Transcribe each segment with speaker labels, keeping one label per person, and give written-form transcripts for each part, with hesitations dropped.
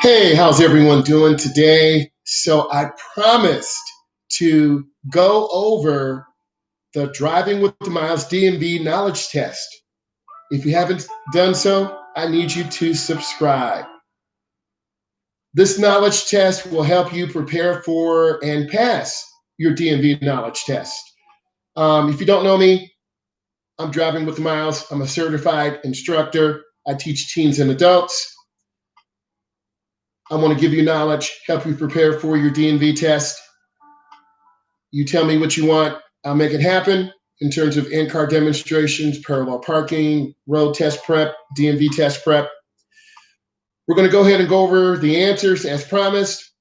Speaker 1: Hey, how's everyone doing today? So I promised to go over the Driving with Myles DMV knowledge test. If you haven't done so, I need you to subscribe. This knowledge test will help you prepare for and pass your DMV knowledge test. If you don't know me, I'm Driving with Myles. I'm a certified instructor. I teach teens and adults. I want to give you knowledge, help you prepare for your DMV test. You tell me what you want, I'll make it happen in terms of in-car demonstrations, parallel parking, road test prep, DMV test prep. We're going to go ahead and go over the answers as promised.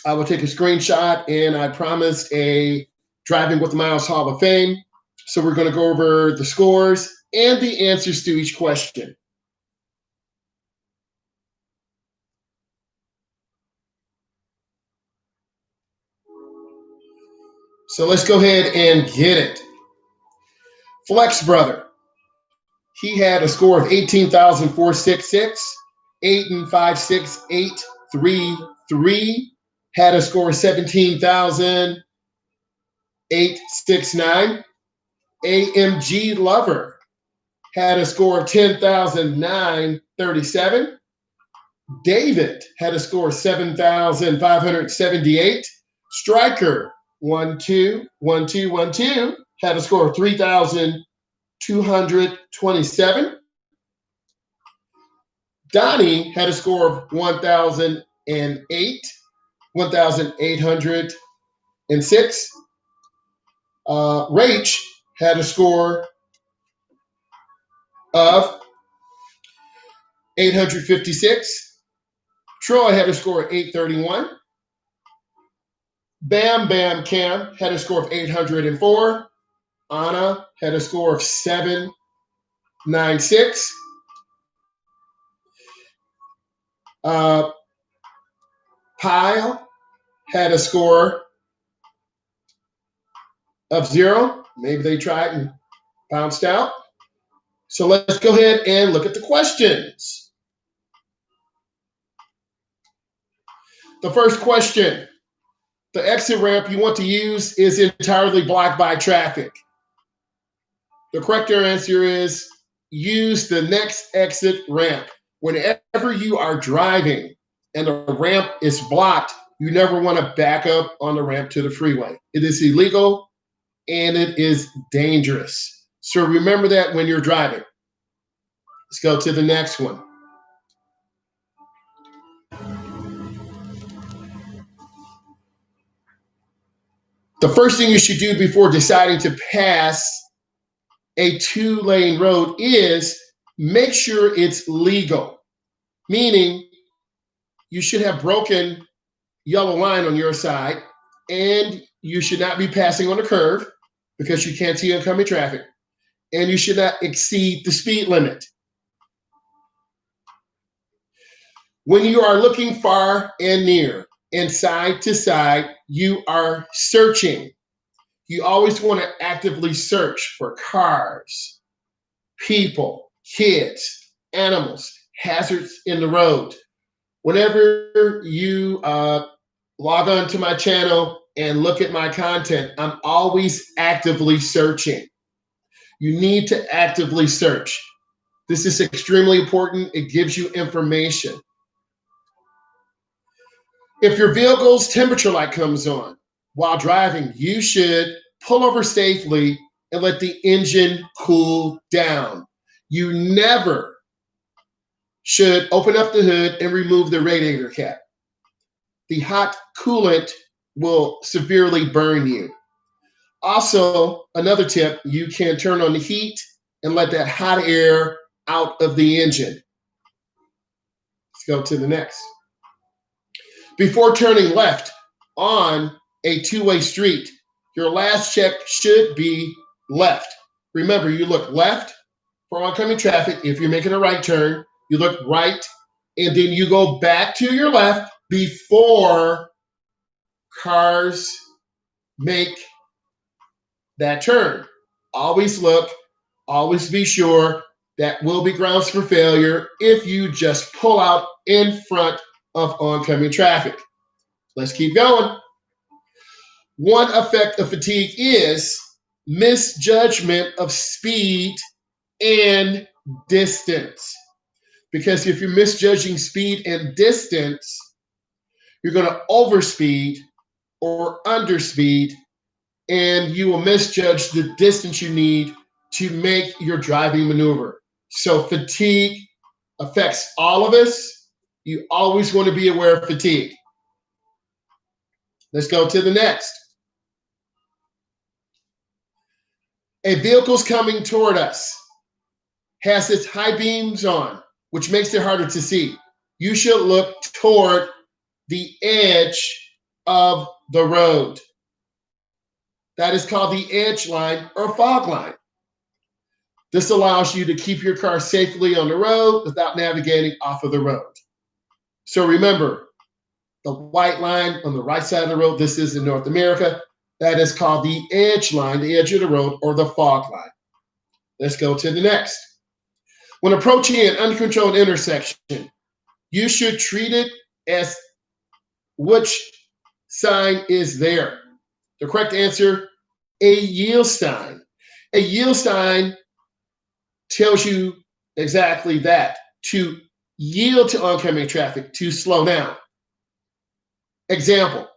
Speaker 1: I will take a screenshot, and I promised a Driving with Myles Hall of Fame. So we're going to go over the scores and the answers to each question. So let's go ahead and get it. Flex Brother. He had a score of 18,466, 8,56833, had a score of 17,869. AMG Lover had a score of 10,937. David had a score of 7,578. Striker 121212 had a score of 3,227. Donnie had a score of 1,806. Rach had a score of 856. Troy had a score of 831. Bam Bam Cam had a score of 804. Anna had a score of 796. Pyle had a score of 0. Maybe they tried and bounced out. So let's go ahead and look at the questions. The first question, the exit ramp you want to use is entirely blocked by traffic. The correct answer is use the next exit ramp. Whenever you are driving and the ramp is blocked, you never want to back up on the ramp to the freeway. It is illegal and it is dangerous. So remember that when you're driving. Let's go to the next one. The first thing you should do before deciding to pass a 2-lane road is make sure it's legal, meaning you should have broken yellow line on your side, and you should not be passing on the curve because you can't see oncoming traffic, and you should not exceed the speed limit. When you are looking far and near and side to side, you are searching. You always want to actively search for cars, people, kids, animals, hazards in the road. Whenever you log on to my channel and look at my content, I'm always actively searching. You need to actively search. This is extremely important. It gives you information. If your vehicle's temperature light comes on while driving, you should pull over safely and let the engine cool down. You never should open up the hood and remove the radiator cap. The hot coolant will severely burn you. Also, another tip, you can turn on the heat and let that hot air out of the engine. Let's go to the next. Before turning left on a two-way street, your last check should be left. Remember, you look left for oncoming traffic. If you're making a right turn, you look right, and then you go back to your left before cars make that turn. Always look, always be sure. That will be grounds for failure if you just pull out in front of oncoming traffic. Let's keep going. One effect of fatigue is misjudgment of speed and distance. Because if you're misjudging speed and distance, you're going to overspeed or underspeed, and you will misjudge the distance you need to make your driving maneuver. So fatigue affects all of us. You always want to be aware of fatigue. Let's go to the next. A vehicle's coming toward us, has its high beams on, which makes it harder to see. You should look toward the edge of the road. That is called the edge line or fog line. This allows you to keep your car safely on the road without navigating off of the road. So remember, the white line on the right side of the road, this is in North America, that is called the edge line, the edge of the road, or the fog line. Let's go to the next. When approaching an uncontrolled intersection, you should treat it as which sign is there. The correct answer, a yield sign. A yield sign tells you exactly that, to yield to oncoming traffic, to slow down. Example,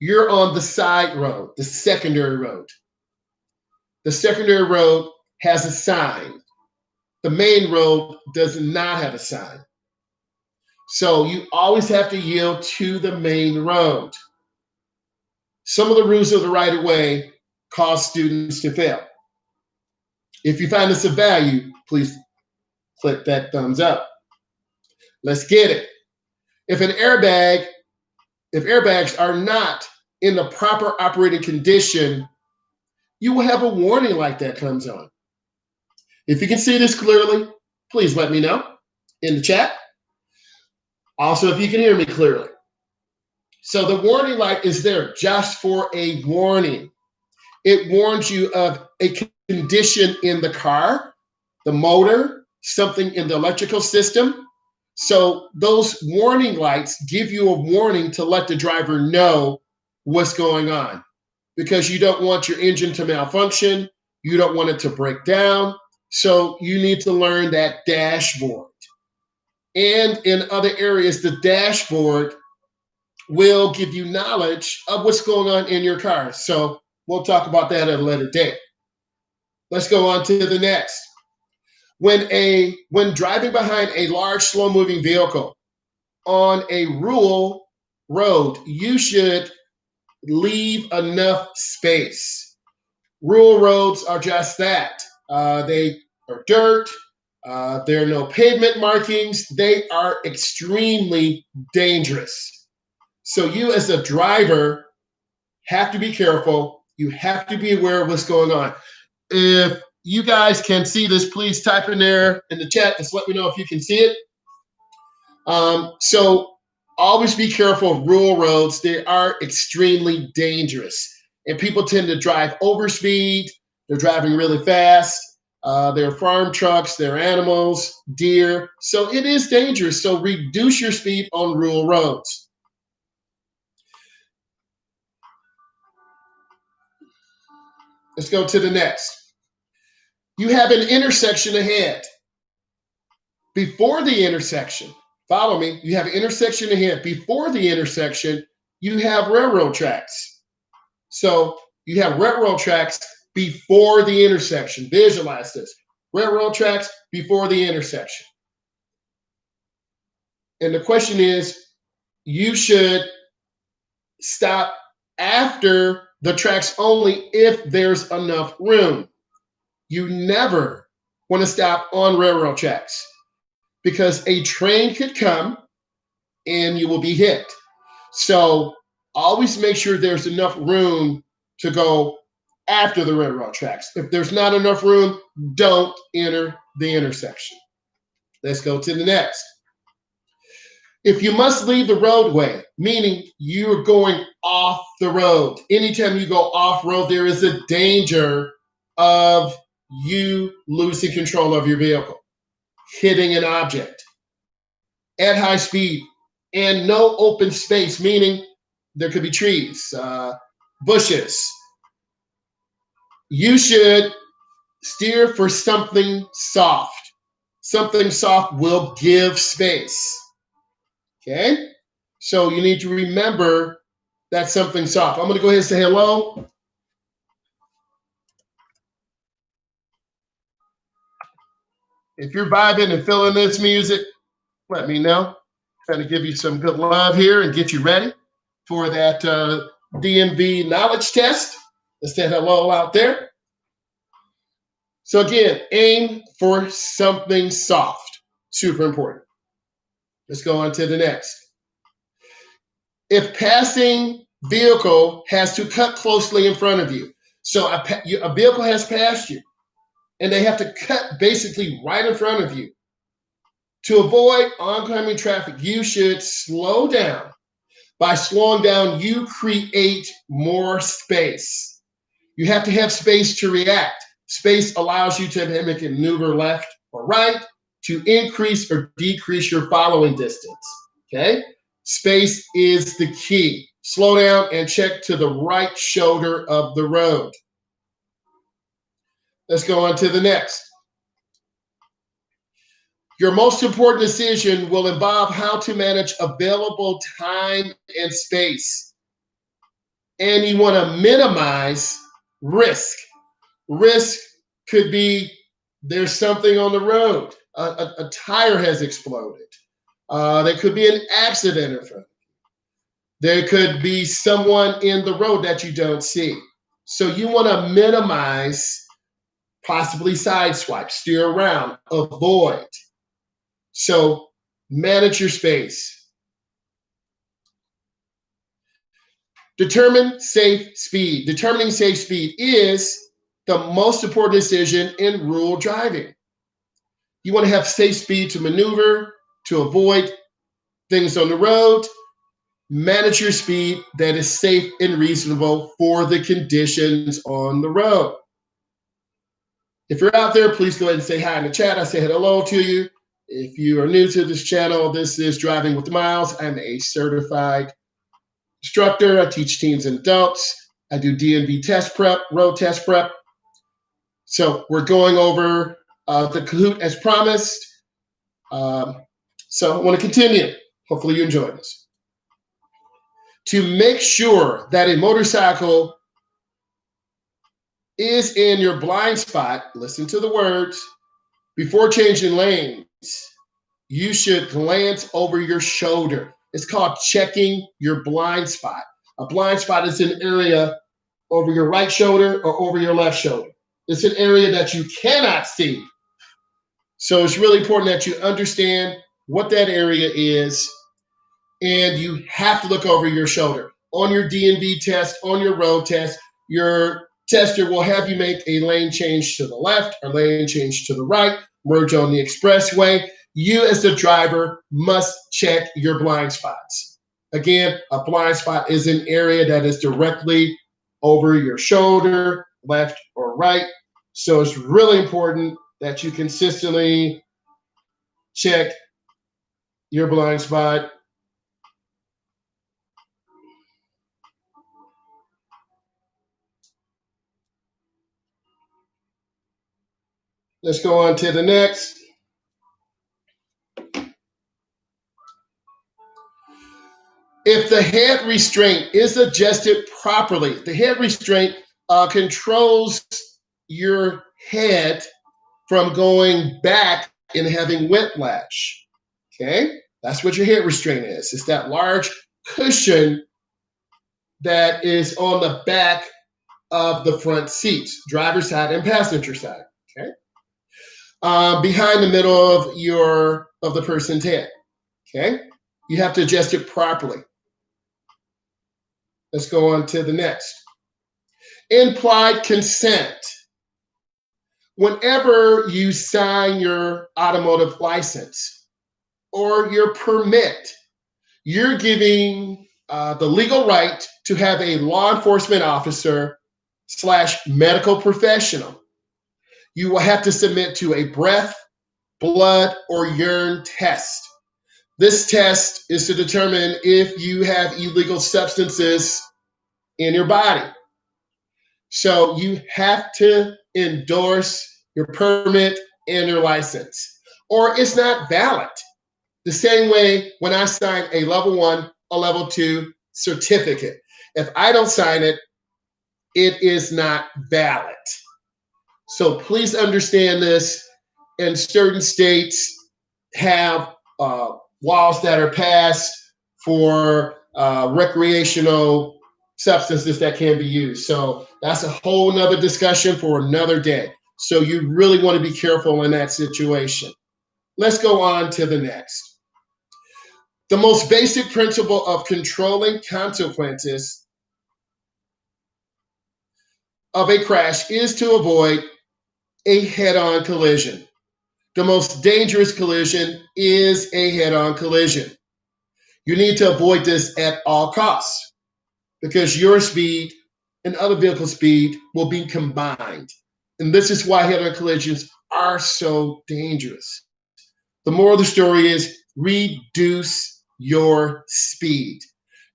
Speaker 1: you're on the side road, the secondary road. The secondary road has a sign. The main road does not have a sign. So you always have to yield to the main road. Some of the rules of the right-of-way cause students to fail. If you find this of value, please click that thumbs up. Let's get it. If airbags are not in the proper operating condition, you will have a warning like that comes on. If you can see this clearly, please let me know in the chat. Also, if you can hear me clearly. So the warning light is there just for a warning. It warns you of a condition in the car, the motor, something in the electrical system. So those warning lights give you a warning to let the driver know what's going on, because you don't want your engine to malfunction. You don't want it to break down. So you need to learn that dashboard. And in other areas, the dashboard will give you knowledge of what's going on in your car. So we'll talk about that at a later date. Let's go on to the next. When driving behind a large, slow-moving vehicle on a rural road, you should leave enough space. Rural roads are just that. They are dirt. There are no pavement markings. They are extremely dangerous. So you as a driver have to be careful. You have to be aware of what's going on. If you guys can see this, please type in there in the chat. Just let me know if you can see it. So always be careful of rural roads. They are extremely dangerous. And people tend to drive overspeed. They're driving really fast. They're farm trucks, they're animals, deer. So it is dangerous. So reduce your speed on rural roads. Let's go to the next. You have an intersection ahead. Before the intersection, follow me, you have an intersection ahead. Before the intersection, you have railroad tracks. So you have railroad tracks before the intersection. Visualize this. Railroad tracks before the intersection. And the question is, you should stop after the tracks only if there's enough room. You never want to stop on railroad tracks, because a train could come and you will be hit. So always make sure there's enough room to go after the railroad tracks. If there's not enough room, don't enter the intersection. Let's go to the next. If you must leave the roadway, meaning you're going off the road, anytime you go off road, there is a danger of you losing control of your vehicle, hitting an object at high speed. and no open space, meaning there could be trees, bushes. You should steer for something soft. Something soft will give space. Okay? So you need to remember that something soft. I'm going to go ahead and say hello. If you're vibing and feeling this music, let me know. Trying to give you some good love here and get you ready for that DMV knowledge test. Let's say hello out there. So again, aim for something soft. Super important. Let's go on to the next. If passing vehicle has to cut closely in front of you, so a vehicle has passed you, and they have to cut basically right in front of you. To avoid oncoming traffic, you should slow down. By slowing down, you create more space. You have to have space to react. Space allows you to make a maneuver left or right to increase or decrease your following distance. Okay? Space is the key. Slow down and check to the right shoulder of the road. Let's go on to the next. Your most important decision will involve how to manage available time and space. And you want to minimize risk. Risk could be there's something on the road, a tire has exploded. There could be an accident in front. There could be someone in the road that you don't see. So you want to minimize, possibly sideswipe, steer around, avoid. So manage your space. Determining safe speed is the most important decision in rural driving. You want to have safe speed to maneuver, to avoid things on the road. Manage your speed that is safe and reasonable for the conditions on the road. If you're out there, please go ahead and say hi in the chat. I say hello to you. If you are new to this channel, this is Driving with Myles. I'm a certified instructor. I teach teens and adults. I do DMV test prep, road test prep. So we're going over the Kahoot as promised. So I want to continue. Hopefully you enjoy this. To make sure that a motorcycle is in your blind spot, listen to the words, before changing lanes, you should glance over your shoulder. It's called checking your blind spot. A blind spot is an area over your right shoulder or over your left shoulder. It's an area that you cannot see. So it's really important that you understand what that area is, and you have to look over your shoulder. On your DMV test, on your road test, your tester will have you make a lane change to the left or lane change to the right, merge on the expressway. You as the driver must check your blind spots. Again, a blind spot is an area that is directly over your shoulder, left or right. So it's really important that you consistently check your blind spot. Let's go on to the next. If the head restraint is adjusted properly, the head restraint controls your head from going back and having whiplash. Okay? That's what your head restraint is. It's that large cushion that is on the back of the front seats, driver's side and passenger side. Okay? Behind the middle of the person's head. Okay? You have to adjust it properly. Let's go on to the next. Implied consent. Whenever you sign your automotive license or your permit, you're giving the legal right to have a law enforcement officer / medical professional. You will have to submit to a breath, blood, or urine test. This test is to determine if you have illegal substances in your body. So you have to endorse your permit and your license, or it's not valid. The same way when I sign a level 1, a level 2 certificate. If I don't sign it, it is not valid. So please understand this. And certain states have laws that are passed for recreational substances that can be used. So that's a whole nother discussion for another day. So you really want to be careful in that situation. Let's go on to the next. The most basic principle of controlling consequences of a crash is to avoid a head-on collision. The most dangerous collision is a head-on collision. You need to avoid this at all costs because your speed and other vehicle speed will be combined. And this is why head-on collisions are so dangerous. The moral of the story is reduce your speed.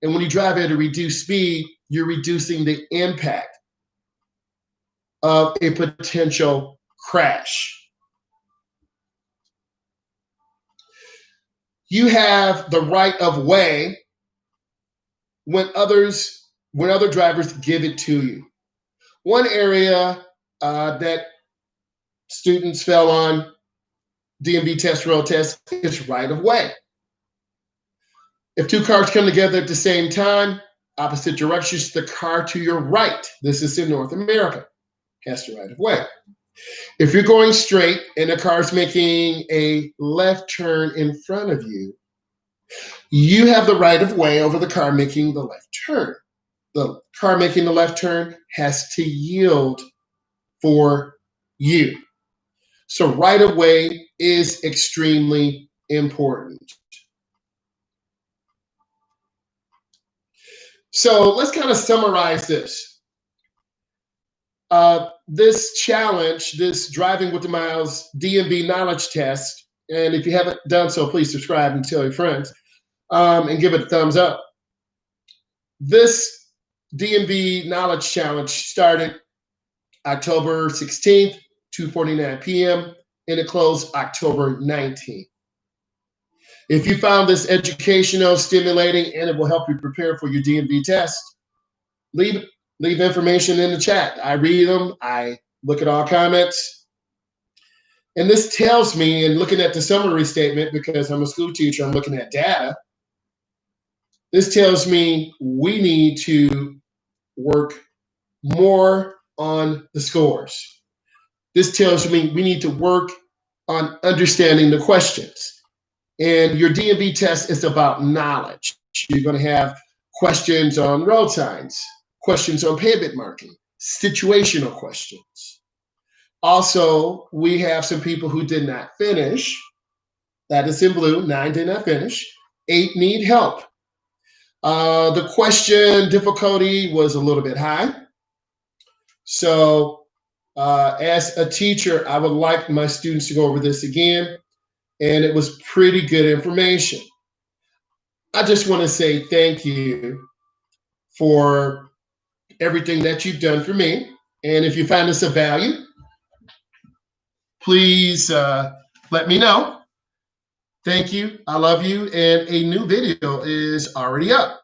Speaker 1: And when you drive at a reduced speed, you're reducing the impact of a potential crash. You have the right of way when other drivers give it to you. One area that students fell on DMV test, road test, is right of way. If two cars come together at the same time, opposite directions, the car to your right, this is in North America, has the right of way. If you're going straight and the car's making a left turn in front of you, you have the right of way over the car making the left turn. The car making the left turn has to yield for you. So right of way is extremely important. So let's kind of summarize this. This challenge, this Driving with the Myles DMV knowledge test, and if you haven't done so, please subscribe and tell your friends and give it a thumbs up. This DMV knowledge challenge started October 16th, 2:49 p.m., and it closed October 19th. If you found this educational, stimulating, and it will help you prepare for your DMV test, leave information in the chat. I read them. I look at all comments. And this tells me, and looking at the summary statement, because I'm a school teacher, I'm looking at data. This tells me we need to work more on the scores. This tells me we need to work on understanding the questions. And your DMV test is about knowledge. You're going to have questions on road signs, questions on pavement marking, situational questions. Also, we have some people who did not finish. That is in blue. 9 did not finish. 8 need help. The question difficulty was a little bit high. So as a teacher, I would like my students to go over this again. And it was pretty good information. I just want to say thank you for everything that you've done for me. And if you find this of value, please let me know. Thank you. I love you. And a new video is already up.